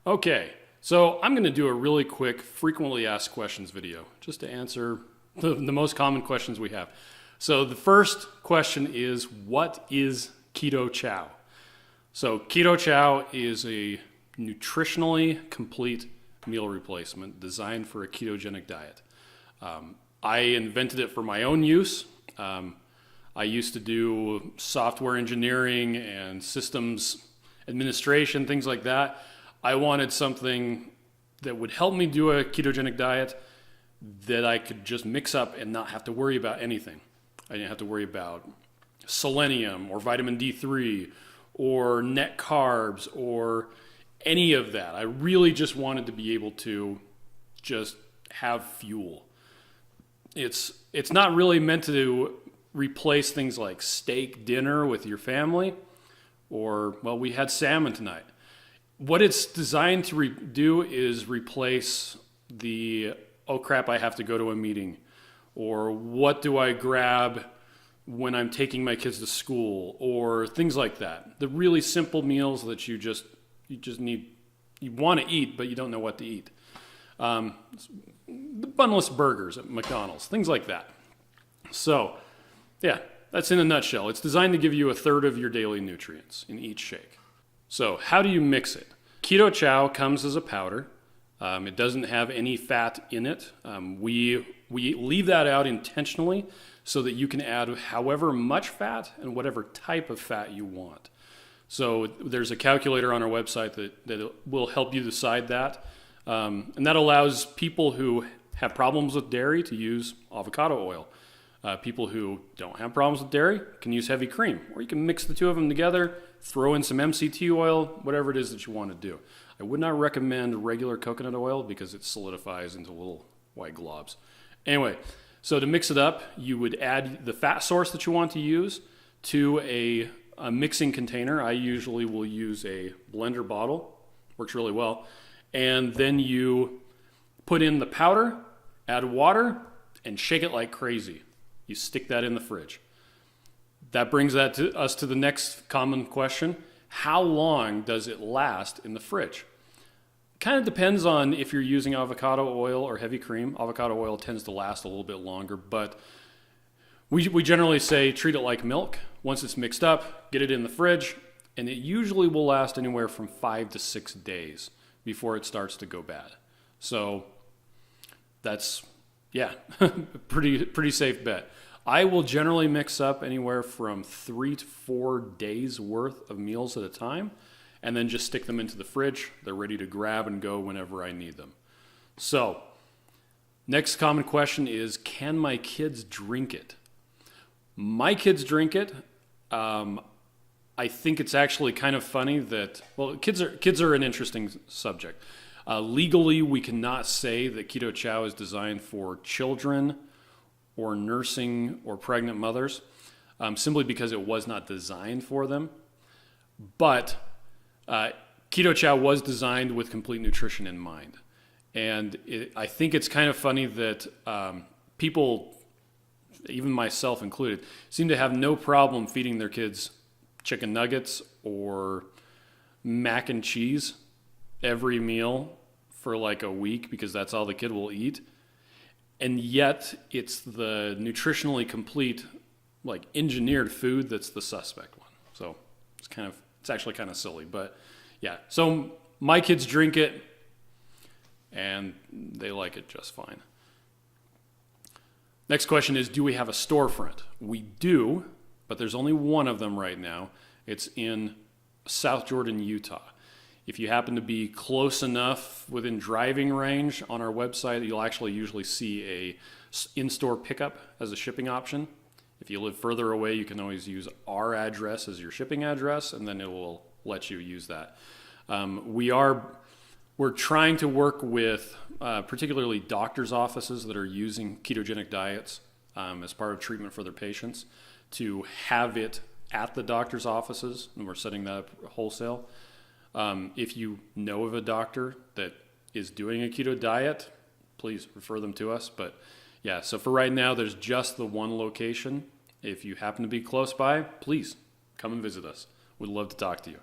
Okay, so I'm going to do a really quick frequently asked questions video just to answer the most common questions we have. So the first question is, what is Keto Chow? So Keto Chow is a nutritionally complete meal replacement designed for a ketogenic diet. I invented it for my own use. I used to do software engineering and systems administration, things like that. I wanted something that would help me do a ketogenic diet that I could just mix up and not have to worry about anything. I didn't have to worry about selenium or vitamin D3 or net carbs or any of that. I really just wanted to be able to just have fuel. It's not really meant to replace things like steak dinner with your family or, well, we had salmon tonight. What it's designed to do is replace the, oh crap, I have to go to a meeting, or what do I grab when I'm taking my kids to school, or things like that. The really simple meals that you just need, you want to eat, but you don't know what to eat. The bunless burgers at McDonald's, things like that. So, yeah, that's in a nutshell. It's designed to give you a third of your daily nutrients in each shake. So how do you mix it? Keto Chow comes as a powder. It doesn't have any fat in it. We leave that out intentionally so that you can add however much fat and whatever type of fat you want. So there's a calculator on our website that will help you decide that. And that allows people who have problems with dairy to use avocado oil. People who don't have problems with dairy can use heavy cream, or you can mix the two of them together, throw in some MCT oil, whatever it is that you want to do. I would not recommend regular coconut oil because it solidifies into little white globs. Anyway, so to mix it up, you would add the fat source that you want to use to a mixing container. I usually will use a blender bottle, works really well. And then you put in the powder, add water, and shake it like crazy. You stick that in the fridge. That brings us to the next common question. How long does it last in the fridge? Kind of depends on if you're using avocado oil or heavy cream. Avocado oil tends to last a little bit longer, but we generally say treat it like milk. Once it's mixed up, get it in the fridge, and it usually will last anywhere from 5 to 6 days before it starts to go bad. So that's, yeah, pretty safe bet. I will generally mix up anywhere from 3 to 4 days worth of meals at a time, and then just stick them into the fridge. They're ready to grab and go whenever I need them. So, next common question is, can my kids drink it? My kids drink it. I think it's actually kind of funny that, well, kids are an interesting subject. Legally, we cannot say that Keto Chow is designed for children or nursing or pregnant mothers, simply because it was not designed for them. But Keto Chow was designed with complete nutrition in mind. And I think it's kind of funny that people, even myself included, seem to have no problem feeding their kids chicken nuggets or mac and cheese every meal for like a week because that's all the kid will eat. And yet it's the nutritionally complete, like engineered food that's the suspect one. So it's actually kind of silly, but yeah. So my kids drink it and they like it just fine. Next question is, do we have a storefront? We do, but there's only one of them right now. It's in South Jordan, Utah. If you happen to be close enough within driving range on our website, you'll actually usually see a in-store pickup as a shipping option. If you live further away, you can always use our address as your shipping address, and then it will let you use that. We're trying to work with particularly doctors' offices that are using ketogenic diets as part of treatment for their patients to have it at the doctor's offices, and we're setting that up wholesale. If you know of a doctor that is doing a keto diet, please refer them to us. But yeah, so for right now, there's just the one location. If you happen to be close by, please come and visit us. We'd love to talk to you.